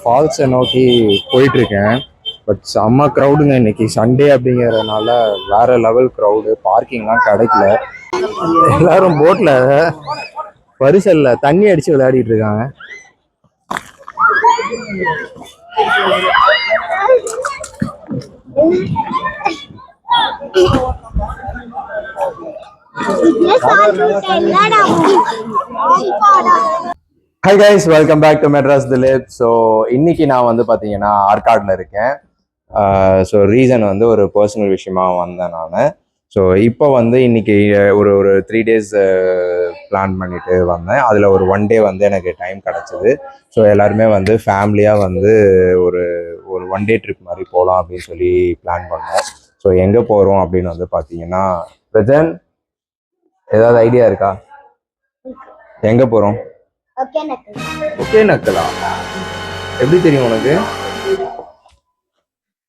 ஃபால்ஸை நோக்கி போயிட்டுருக்கேன். பட் செம்ம க்ரௌடுங்க. இன்னைக்கு சண்டே அப்படிங்கிறதுனால வேற லெவல் க்ரௌடு. பார்க்கிங்லாம் கிடைக்கல. எல்லாரும் போட்டில் பரிசல்ல தண்ணி அடித்து விளையாடிட்டு இருக்காங்க. Hi guys, welcome back to Madras Dileep. So இன்னைக்கு நான் வந்து பார்த்தீங்கன்னா ஆற்காடில் இருக்கேன். ஸோ ரீசன் வந்து ஒரு பர்சனல் விஷயமா வந்தேன் நான். ஸோ இப்போ வந்து இன்னைக்கு ஒரு 3 days பிளான் பண்ணிட்டு வந்தேன். அதில் ஒரு 1 day வந்து எனக்கு டைம் கிடச்சிது. ஸோ எல்லாருமே வந்து ஃபேமிலியாக வந்து ஒரு 1 day ட்ரிப் மாதிரி போகலாம் அப்படின்னு சொல்லி பிளான் பண்ணோம். ஸோ எங்கே போகிறோம் அப்படின்னு வந்து பார்த்தீங்கன்னா, பிரஜன் ஏதாவது ஐடியா இருக்கா? எங்கே போகிறோம்? ஒகேனக்கலா? எப்படி தெரியும் உனக்கு?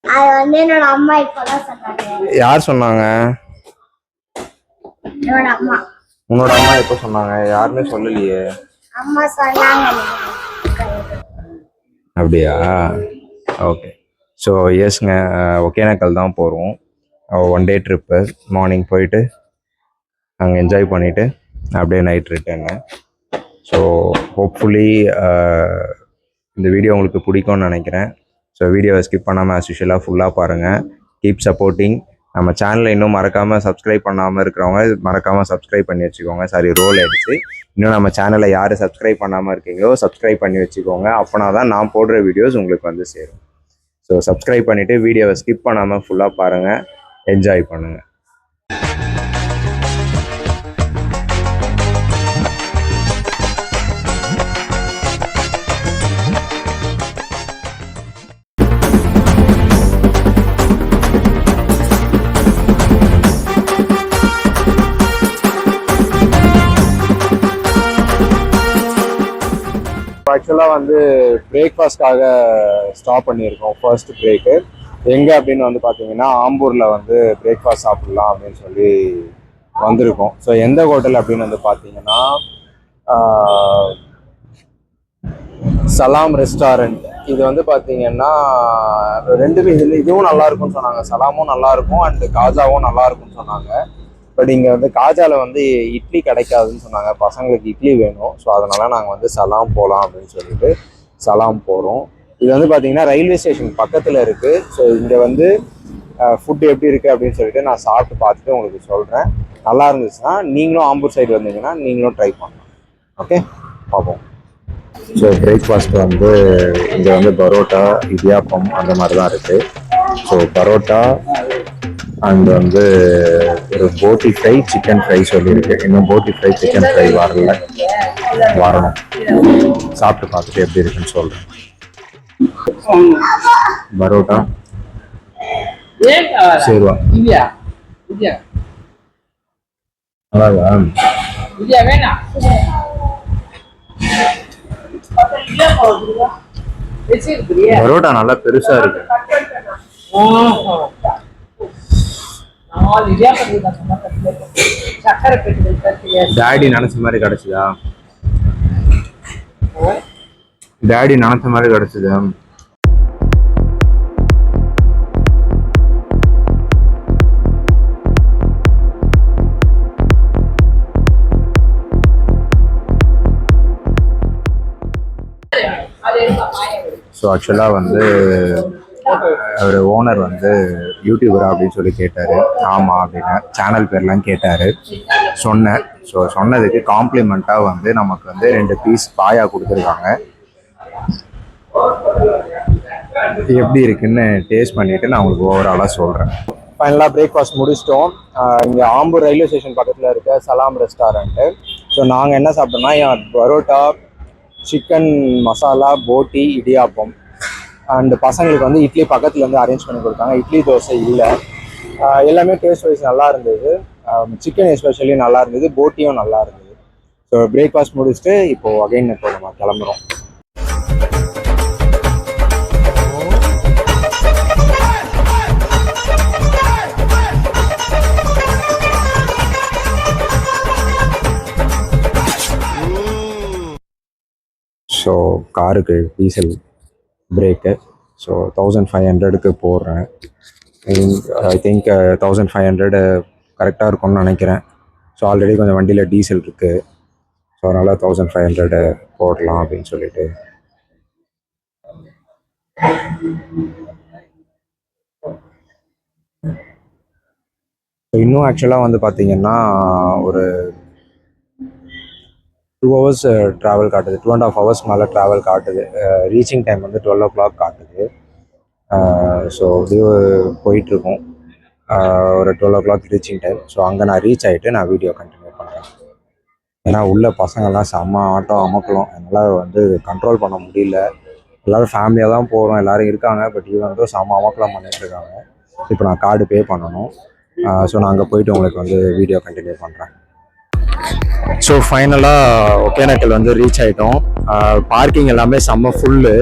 அது வந்து என்னோட அம்மா இப்பதான் சொன்னாங்க. யார் சொன்னாங்க? என்னோட அம்மா. உன்னோட அம்மா எப்போ சொன்னாங்க? யாருமே சொல்லலையே. அம்மா சொன்னாங்க. அப்படியா? ஓகே. ஸோ எஸ்ங்க, ஒகேனக்கல் தான் போகிறோம். 1 day ட்ரிப்பு. மார்னிங் போயிட்டு அங்கே என்ஜாய் பண்ணிவிட்டு அப்படியே நைட் ரிட்டர்னு. ஸோ ஹோப்ஃபுல்லி இந்த வீடியோ உங்களுக்கு பிடிக்கும்னு நினைக்கிறேன். ஸோ வீடியோவை ஸ்கிப் பண்ணாமல் ஆஸ் யூஷுவலாக ஃபுல்லாக பாருங்கள். Keep supporting. நம்ம சேனலை இன்னும் மறக்காமல் சப்ஸ்கிரைப் பண்ணாமல் இருக்கிறவங்க மறக்காமல் சப்ஸ்கிரைப் பண்ணி வச்சுக்கோங்க. சாரி, ரோல் ஆகிடுச்சு. இன்னும் நம்ம சேனலை யார் சப்ஸ்கிரைப் பண்ணாமல் இருக்கீங்களோ சப்ஸ்கிரைப் பண்ணி வச்சுக்கோங்க. அப்போனா தான் நான் போடுற வீடியோஸ் உங்களுக்கு வந்து சேரும். ஸோ சப்ஸ்கிரைப் பண்ணிவிட்டு வீடியோவை ஸ்கிப் பண்ணாமல் ஃபுல்லாக பாருங்கள், என்ஜாய் பண்ணுங்கள். ஆக்சுவலாக வந்து பிரேக்ஃபாஸ்ட்காக ஸ்டாப் பண்ணியிருக்கோம். ஃபர்ஸ்ட் பிரேக்கு எங்கே அப்படின்னு வந்து பார்த்தீங்கன்னா, ஆம்பூரில் வந்து பிரேக்ஃபாஸ்ட் சாப்பிட்லாம் அப்படின்னு சொல்லி வந்திருக்கோம். ஸோ எந்த ஹோட்டல் அப்படின்னு வந்து பார்த்தீங்கன்னா, சலாம் ரெஸ்டாரண்ட். இது வந்து பார்த்தீங்கன்னா ரெண்டுமே இதுவும் நல்லா இருக்கும்னு சொன்னாங்க. சலாமும் நல்லா இருக்கும் அண்ட் காஜாவும் நல்லா இருக்கும்னு சொன்னாங்க. பட் இங்கே வந்து காஜாவில் வந்து இட்லி கிடைக்காதுன்னு சொன்னாங்க. பசங்களுக்கு இட்லி வேணும். ஸோ அதனால நாங்கள் வந்து சலாம் போகலாம் அப்படின்னு சொல்லிட்டு சலாம் போகிறோம். இது வந்து பார்த்தீங்கன்னா ரயில்வே ஸ்டேஷன் பக்கத்தில் இருக்குது. ஸோ இங்கே வந்து ஃபுட்டு எப்படி இருக்குது அப்படின்னு சொல்லிட்டு நான் சாப்பிட்டு பார்த்துட்டு உங்களுக்கு சொல்கிறேன். நல்லா இருந்துச்சுன்னா நீங்களும் ஆம்பூர் சைடு வந்தீங்கன்னா நீங்களும் ட்ரை பண்ணலாம். ஓகே, பார்ப்போம். ஸோ பிரேக்ஃபாஸ்ட் வந்து இங்கே வந்து பரோட்டா, இடியாப்பம் அந்த மாதிரி தான் இருக்குது. ஸோ பரோட்டா அண்ட் வந்து ஒரு போட்டி ஃப்ரை, சிக்கன் ஃப்ரை சொல்லியிருக்கு. இன்னும் போட்டி ஃப்ரை, சிக்கன் ஃப்ரை வரணும். சாப்பிட்டு பார்த்துட்டு எப்படி இருக்குன்னு சொல்கிறேன். பரோட்டா சரிவா அழகா. பரோட்டா நல்லா பெருசா இருக்கு. டாடி நினைச்ச மாதிரி கிடைச்சதா? டாடி நினைச்ச மாதிரி கிடைச்சது. ஸோ ஆக்சுவலாக வந்து அவர் ஓனர் வந்து யூடியூபரா அப்படின்னு சொல்லி கேட்டார். ஆமாம் அப்படின்னு சேனல் பேர்லாம் கேட்டார். சொன்னேன். ஸோ சொன்னதுக்கு காம்ப்ளிமெண்ட்டாக வந்து நமக்கு வந்து 2 பீஸ் பாயா கொடுத்துருக்காங்க. எப்படி இருக்குன்னு டேஸ்ட் பண்ணிவிட்டு நான் உங்களுக்கு ஓவராலாக சொல்கிறேன். ஃபைனலாக பிரேக்ஃபாஸ்ட் முடிச்சிட்டோம். இங்கே ஆம்பூர் ரயில்வே ஸ்டேஷன் பக்கத்தில் இருக்க சலாம் ரெஸ்டாரண்ட்டு. ஸோ நாங்கள் என்ன சாப்பிட்டோம்னா பரோட்டா, சிக்கன் மசாலா, போட்டி, இடியாப்பம் அண்ட் பசங்களுக்கு வந்து இட்லி பக்கத்துலேருந்து அரேஞ்ச் பண்ணி கொடுத்தாங்க. இட்லி தோசை இல்லை. எல்லாமே டேஸ்ட் வைஸ் நல்லா இருந்தது. சிக்கன் எஸ்பெஷலி நல்லா இருந்தது, போட்டியும் நல்லா இருந்தது. ஸோ பிரேக்ஃபாஸ்ட் முடிச்சுட்டு இப்போது அகைன் இப்போ நம்ம கிளம்புறோம். ஸோ காருக்கு டீசல் பிரேக்கு. ஸோ 1500க்கு போடுறேன். ஐ திங்க் 1500 கரெக்டாக இருக்கும்னு நினைக்கிறேன். ஸோ ஆல்ரெடி கொஞ்சம் வண்டியில் டீசல் இருக்குது. ஸோ அதனால் 1500 போடலாம் அப்படின்னு சொல்லிட்டு. இன்னும் ஆக்சுவலாக வந்து பார்த்தீங்கன்னா ஒரு 2 hours ட்ராவல் காட்டுது. 2.5 hours மேலே ட்ராவல் காட்டுது. ரீச்சிங் டைம் வந்து 12 o'clock காட்டுது. ஸோ அப்படியே போயிட்டுருக்கோம். ஒரு 12 o'clock ரீச்சிங் டைம். ஸோ அங்கே நான் ரீச் ஆகிட்டு நான் வீடியோ கண்டினியூ பண்ணுறேன். ஏன்னா உள்ள பசங்கள்லாம் செம்ம ஆட்டம் அமக்கலாம். என்னால் வந்து கண்ட்ரோல் பண்ண முடியல. எல்லோரும் ஃபேமிலியாக தான் போகிறோம், எல்லோரும் இருக்காங்க. பட் இவன் வந்து செம்ம அமக்கலாம் பண்ணிட்டு இருக்காங்க. இப்போ நான் கார்டு பே பண்ணணும். ஸோ நான் அங்கே போயிட்டு உங்களுக்கு வந்து வீடியோ கண்டினியூ பண்ணுறேன். ஸோ ஃபைனலாக ஒகேனக்கல் வந்து ரீச் ஆகிட்டோம். பார்க்கிங் எல்லாமே செம்ம ஃபுல்லு.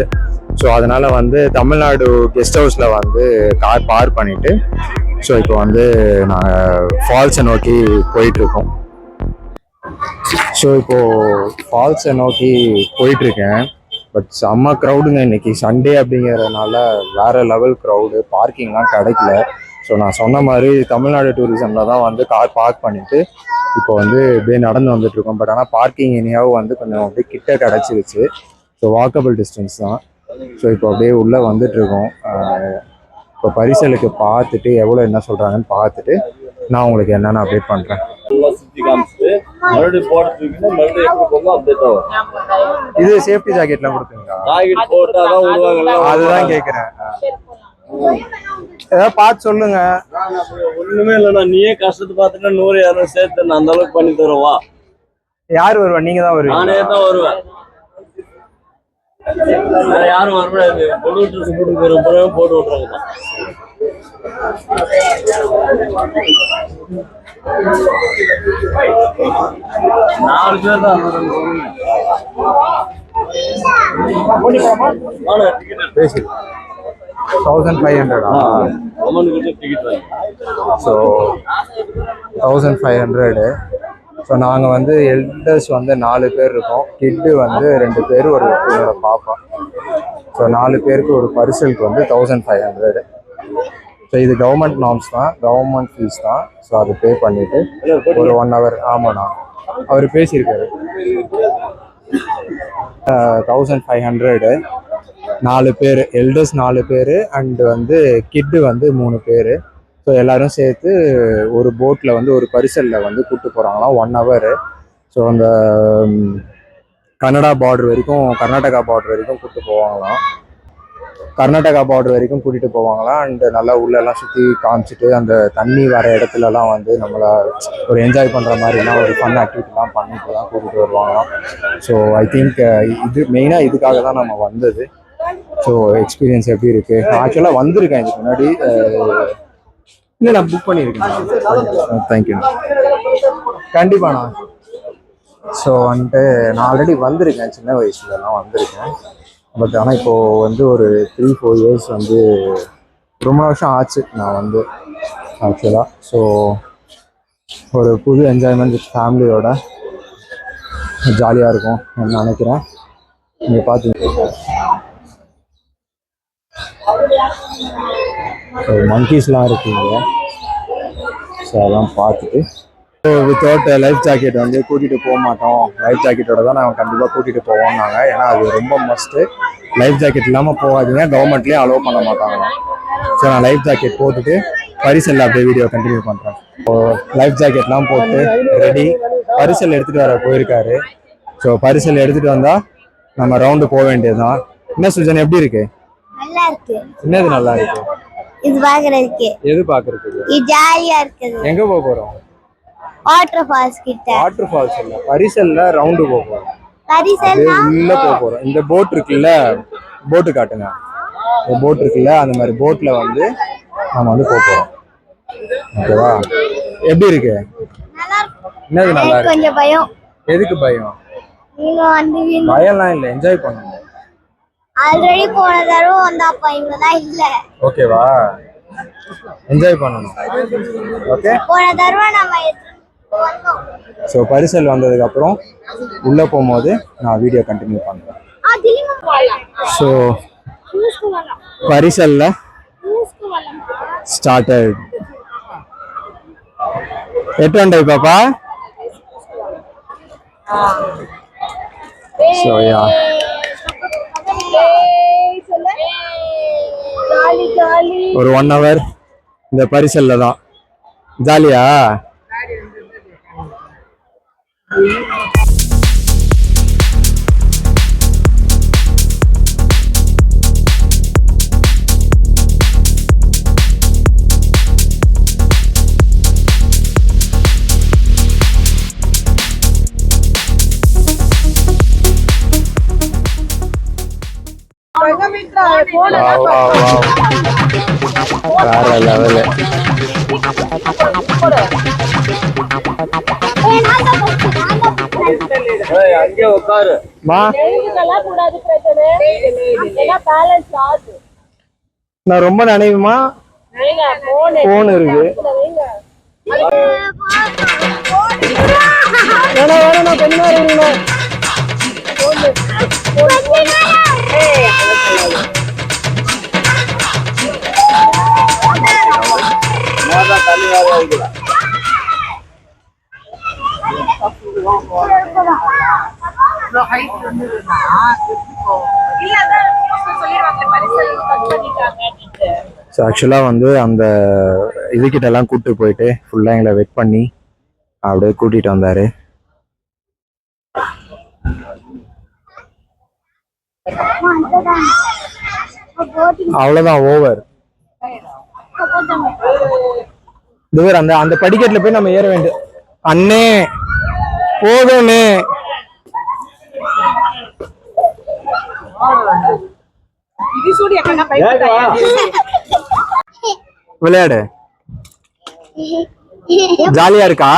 ஸோ அதனால் வந்து தமிழ்நாடு கெஸ்ட் ஹவுஸில் வந்து கார் பார்க் பண்ணிவிட்டு ஸோ இப்போ வந்து நாங்கள் ஃபால்ஸை நோக்கி போயிட்டுருக்கோம். ஸோ இப்போது ஃபால்ஸை நோக்கி போயிட்டுருக்கேன். பட் செம்ம க்ரௌடுங்க. இன்றைக்கி சண்டே அப்படிங்கிறதுனால வேறு லெவல் க்ரௌடு. பார்க்கிங்லாம் கிடைக்கல. ஸோ நான் சொன்ன மாதிரி தமிழ்நாடு டூரிசமில் தான் வந்து கார் பார்க் பண்ணிவிட்டு இப்போ வந்து இப்படியே நடந்து வந்துட்டுருக்கோம். பட் ஆனால் பார்க்கிங் இனியாவும் வந்து கொஞ்சம் அப்படியே கிட்ட கிடச்சிருச்சு. ஸோ வாக்கபிள் டிஸ்டன்ஸ் தான். ஸோ இப்போ அப்படியே உள்ளே வந்துட்டுருக்கோம். இப்போ பரிசலுக்கு பார்த்துட்டு எவ்வளோ என்ன சொல்கிறாங்கன்னு பார்த்துட்டு நான் உங்களுக்கு என்னென்னு அப்டேட் பண்ணுறேன். இது சேஃப்டி ஜாக்கெட்லாம் கொடுக்குங்களா? அதுதான் கேட்குறேன். ஏதாவது பார்த்து சொல்லுங்க. ஒண்ணுமே இல்லைண்ணா, நீயே கஷ்டத்தை பார்த்துட்டு 100-200 சேர்த்து நான் அந்த அளவுக்கு பண்ணி தருவா. யார் வருவா? நீங்க தான் வருவீங்க? நானே தான் வருவேன். வேற யாரும் வரக்கூடாது. பொண்ணு ட்ரெஸ் போட்டு போட்டு விட்டுறாங்க. நாலு பேர் தான் பேசி 1500. ஸோ 1500. ஸோ நாங்கள் வந்து எல்டர்ஸ் வந்து 4 பேர் இருக்கோம். கிட்டு வந்து 2 பேர், ஒரு என்னோட பாப்பா. ஸோ 4 பேருக்கு ஒரு பரிசலுக்கு வந்து 1500. ஸோ இது கவர்மெண்ட் நார்ம்ஸ் தான், கவர்மெண்ட் ஃபீஸ் தான். ஸோ அது பே பண்ணிவிட்டு ஒரு 1 hour. ஆமாண்ணா, அவர் பேசியிருக்காரு. 1500. 4 பேர் எல்டர்ஸ், 4 பேர் அண்டு வந்து கிட்டு வந்து 3 பேர். ஸோ எல்லோரும் சேர்த்து ஒரு போட்டில் வந்து ஒரு பரிசலில் வந்து கூப்பிட்டு போகிறாங்களாம் 1 hour. ஸோ அந்த கர்நாடகா பார்டர் வரைக்கும், கர்நாடகா பார்டர் வரைக்கும் கூப்பிட்டு போவாங்களாம். கர்நாடகா பார்டர் வரைக்கும் கூட்டிகிட்டு போவாங்களாம். அண்டு நல்லா உள்ளெல்லாம் சுற்றி காமிச்சிட்டு அந்த தண்ணி வர இடத்துலலாம் வந்து நம்மளை ஒரு என்ஜாய் பண்ணுற மாதிரிலாம் ஒரு ஃபன் ஆக்டிவிட்டிலாம் பண்ணிட்டு தான் கூட்டிகிட்டு வருவாங்களாம். ஸோ ஐ திங்க் இது மெயினாக இதுக்காக தான் நம்ம வந்தது. ஸோ எக்ஸ்பீரியன்ஸ் எப்படி இருக்குது? நான் ஆக்சுவலாக வந்திருக்கேன் இதுக்கு முன்னாடி. இல்லை, நான் புக் பண்ணியிருக்கேன். தேங்க்யூண்ணா. கண்டிப்பாண்ணா. ஸோ வந்துட்டு நான் ஆல்ரெடி வந்திருக்கேன், சின்ன வயசுலலாம் வந்திருக்கேன். பட் ஆனால் இப்போது வந்து ஒரு 3-4 years வந்து ரொம்ப வருஷம் ஆச்சு நான் வந்து ஆக்சுவலாக. ஸோ ஒரு புது என்ஜாய்மெண்ட் வித் ஃபேமிலியோட ஜாலியாக இருக்கும் நான் நினைக்கிறேன். நீங்கள் பார்த்து மங்கீஸ்லாம் இருக்குங்க. ஸோ அதெல்லாம் பார்த்துட்டு ஸோ வித்தவுட் லைஃப் ஜாக்கெட் வந்து கூட்டிகிட்டு போக மாட்டோம். லைஃப் ஜாக்கெட்டோட தான் நாங்கள் கண்டிப்பாக கூட்டிகிட்டு போவோம்னாங்க. ஏன்னா அது ரொம்ப மஸ்ட்டு. லைஃப் ஜாக்கெட் இல்லாமல் போகாதீங்க, கவர்மெண்ட்லேயே அலோவ் பண்ண மாட்டாங்க. ஸோ நான் லைஃப் ஜாக்கெட் போட்டுட்டு பரிசலில் அப்படியே வீடியோ கண்டினியூ பண்ணுறேன். ஸோ லைஃப் ஜாக்கெட்லாம் போட்டு ரெடி. பரிசல் எடுத்துகிட்டு வர போயிருக்காரு. ஸோ பரிசல் எடுத்துகிட்டு வந்தால் நம்ம ரவுண்டு போக வேண்டியதுதான். என்ன சுஜன், எப்படி இருக்கு? நல்லா இருக்கு. என்னது நல்லா இருக்கு? இது பாக்குறதுக்கு. எது பாக்குறதுக்கு? இது ஜாலியா இருக்குது. எங்க போக போறோம்? வாட்டர் ஃபால்ஸ் கிட்ட. வாட்டர் ஃபால்ஸ் இல்ல, பரிசல்ல ரவுண்டு போக போறோம். பரிசல்னா உள்ள போக போறோம். இந்த போட் இருக்குல்ல, போட்டு காட்டுங்க. இந்த போட் இருக்குல்ல, அந்த மாதிரி போட்ல வந்து நம்ம வந்து போக போறோம். ஓகேவா? எப்படி இருக்கு? நல்லா இருக்கு. என்னது நல்லா இருக்கு? கொஞ்சம் பயம். எதுக்கு பயம்? நீங்க வந்து பயம்லாம் இல்லை, என்ஜாய் பண்ணுங்க. ஆல்ரெடி போன தடவை வந்தாப்பா, இங்கதான் இல்ல. ஓகேவா? என்ஜாய் பண்ணணும். ஓகே, போன தடவை நம்ம வந்தோம். ஸோ பரிசல் வந்ததுக்கப்புறம் உள்ளே போகும்போது நான் வீடியோ கண்டினியூ பண்ணுறேன். ஸோ பரிசல்ல ஸ்டார்டட். ఎటువంటి పాపా? సో యా ஒரு 1 hour இந்த பரிசல்ல தான். ஜாலியா? வேற லெவலு. அங்கே உட்காரு. நான் ரொம்ப நினைவுமா போன் இருக்கு. வேணா கொஞ்ச நேரம் இருங்க. ஆக்சுவலா வந்து அந்த இதுகிட்ட எல்லாம் கூப்பிட்டு போயிட்டு ஃபுல்லா எங்களை வெயிட் பண்ணி அப்படியே கூட்டிட்டு வந்தாரு. அவ்வளவுதான், ஓவர். அந்த அந்த படிக்கட்டுல போய் நம்ம ஏற வேண்டும். அண்ணே போதும்னே. விளையாடு. ஜாலியா இருக்கா?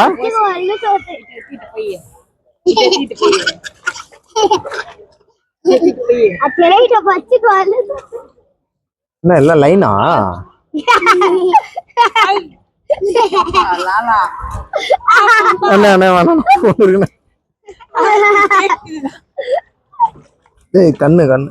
என்ன எல்லாம் லைனா? கண்ணு கண்ணு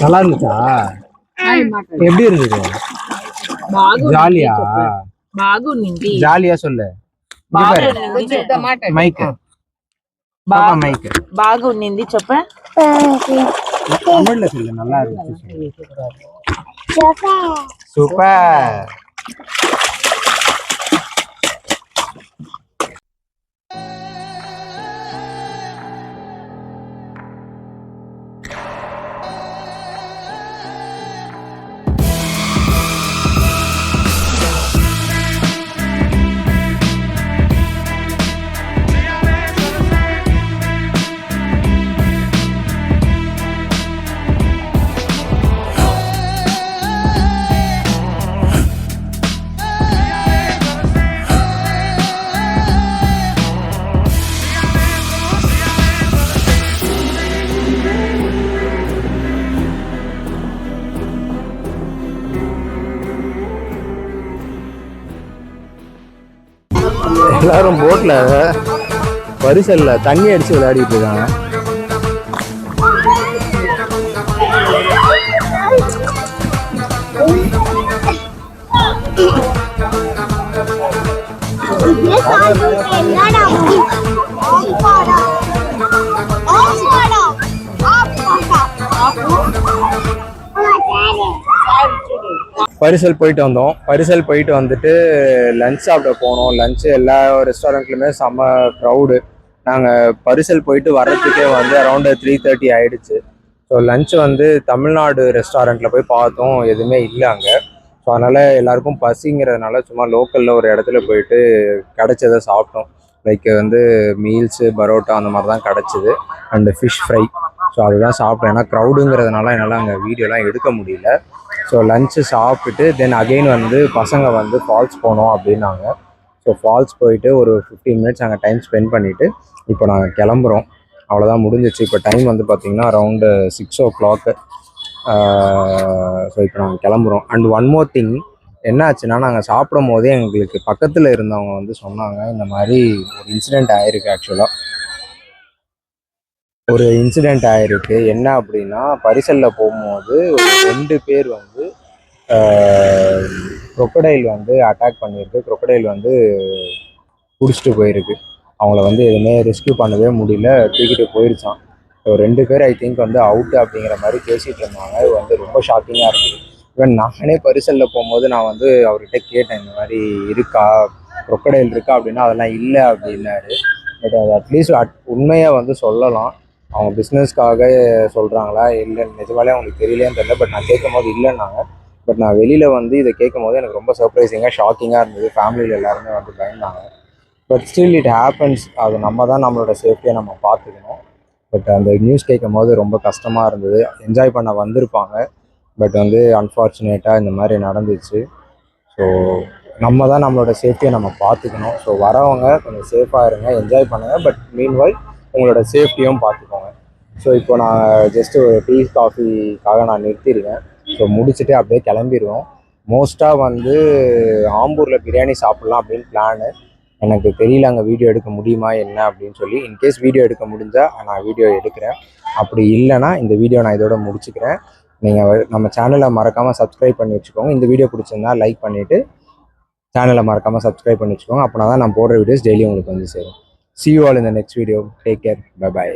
நல்லா இருந்துச்சா? எப்படி இருந்தது? ஜாலியா? ஜாலியா சொல்லு. மைக் மைக் బాగుంది చెప్ప. தமிழ்ல சொல்லு. நல்லா இருந்துச்சு. சூப்பர். எல்லாரும் போட்ல பரிசல்ல தண்ணி அடிச்சு விளையாடிட்டு இருக்காங்க. என்னடா பரிசல் போயிட்டு வந்தோம். பரிசல் போயிட்டு வந்துட்டு லஞ்ச் சாப்பிட போனோம். லஞ்சு எல்லா ரெஸ்டாரண்ட்லையுமே செம்ம க்ரௌடு. நாங்கள் பரிசல் போயிட்டு வர்றதுக்கே வந்து அரௌண்டு 3:30 ஆயிடுச்சு. ஸோ லஞ்ச் வந்து தமிழ்நாடு ரெஸ்டாரண்ட்டில் போய் பார்த்தோம், எதுவுமே இல்லை அங்கே. ஸோ அதனால் எல்லாருக்கும் பசிங்கிறதுனால சும்மா லோக்கலில் ஒரு இடத்துல போயிட்டு கிடச்சதை சாப்பிட்டோம். லைக் வந்து மீல்ஸு, பரோட்டா அந்த மாதிரி தான் கிடச்சிது. And fish fry. ஸோ அதுதான் சாப்பிட்டேன். ஏன்னா க்ரௌடுங்கிறதுனால என்னால் அங்கே வீடியோலாம் எடுக்க முடியல. ஸோ லஞ்சு சாப்பிட்டுட்டு தென் அகெயின் வந்து பசங்க வந்து ஃபால்ஸ் போனோம் அப்படின்னாங்க. ஸோ ஃபால்ஸ் போயிட்டு ஒரு 15 மினிட்ஸ் அங்கே டைம் ஸ்பெண்ட் பண்ணிவிட்டு இப்போ நாங்கள் கிளம்புறோம். அவ்வளோதான், முடிஞ்சிச்சு. இப்போ டைம் வந்து பார்த்திங்கன்னா அரௌண்டு 6 o'clock. ஸோ இப்போ நாங்கள் கிளம்புறோம். அண்ட் ஒன் மோர் திங், என்ன ஆச்சுன்னா நாங்கள் சாப்பிடும் போதே எங்களுக்கு பக்கத்தில் இருந்தவங்க வந்து சொன்னாங்க, இந்த மாதிரி ஒரு இன்சிடெண்ட் ஆயிருக்கு. ஆக்சுவலாக ஒரு இன்சிடெண்ட் ஆயிருக்கு. என்ன அப்படின்னா, பரிசலில் போகும்போது ஒரு 2 பேர் வந்து crocodile வந்து அட்டாக் பண்ணியிருக்கு. crocodile வந்து பிடிச்சிட்டு போயிருக்கு. அவங்கள வந்து எதுவுமே ரெஸ்கியூ பண்ணவே முடியல, தூக்கிட்டு போயிருச்சான். ஸோ 2 பேர் ஐ திங்க் வந்து அவுட்டு அப்படிங்கிற மாதிரி பேசிகிட்டு இருந்தாங்க. இது வந்து ரொம்ப ஷாக்கிங்காக இருந்தது. ஈவன் நானே பரிசலில் போகும்போது நான் வந்து அவர்கிட்ட கேட்டேன், இந்த மாதிரி இருக்கா, crocodile இருக்கா அப்படின்னா அதெல்லாம் இல்லை அப்படின்னாரு. பட் அது அட்லீஸ்ட் உண்மையை வந்து சொல்லலாம். அவங்க பிஸ்னஸ்க்காக சொல்கிறாங்களா இல்லை நிஜமாலே அவங்களுக்கு தெரியலையான்னு தெரியல. பட் நான் கேட்கும் போது இல்லைன்னாங்க. பட் நான் வெளியில் வந்து இதை கேட்கும் போது எனக்கு ரொம்ப சர்ப்ரைசிங்காக, ஷாக்கிங்காக இருந்தது. ஃபேமிலியில் எல்லாருமே வந்து பயந்தாங்க. But still it happens. அது நம்ம தான் நம்மளோட சேஃப்டியை நம்ம பார்த்துக்கணும். பட் அந்த நியூஸ் கேட்கும் போது ரொம்ப கஷ்டமாக இருந்தது. என்ஜாய் பண்ண வந்திருப்பாங்க, பட் வந்து அன்ஃபார்ச்சுனேட்டாக இந்த மாதிரி நடந்துச்சு. ஸோ நம்ம தான் நம்மளோட சேஃப்டியை நம்ம பார்த்துக்கணும். ஸோ வரவங்க கொஞ்சம் சேஃபாக இருங்க, என்ஜாய் பண்ணுங்கள். பட் மீன்வைல் உங்களோட சேஃப்டியும் பார்த்துக்கோங்க. ஸோ இப்போ நான் ஜஸ்ட்டு ஒரு டீ காஃபிக்காக நான் நிறுத்திடுவேன். ஸோ முடிச்சுட்டு அப்படியே கிளம்பிடுவோம். மோஸ்ட்டாக வந்து ஆம்பூரில் பிரியாணி சாப்பிட்லாம் அப்படின்னு பிளானு. எனக்கு தெரியல அங்கே வீடியோ எடுக்க முடியுமா என்ன அப்படின்னு சொல்லி. இன்கேஸ் வீடியோ எடுக்க முடிஞ்சால் நான் வீடியோ எடுக்கிறேன். அப்படி இல்லைனா இந்த வீடியோ நான் இதோட முடிச்சுக்கிறேன். நீங்கள் நம்ம சேனலை மறக்காமல் சப்ஸ்கிரைப் பண்ணி வச்சுக்கோங்க. இந்த வீடியோ பிடிச்சிருந்தா லைக் பண்ணிவிட்டு சேனலை மறக்காமல் சப்ஸ்கிரைப் பண்ணி வச்சுக்கோங்க. அப்படின்னா தான் நான் போடுற வீடியோஸ் டெய்லி உங்களுக்கு வந்து சேரும். See you all in the next video. Take care. Bye bye.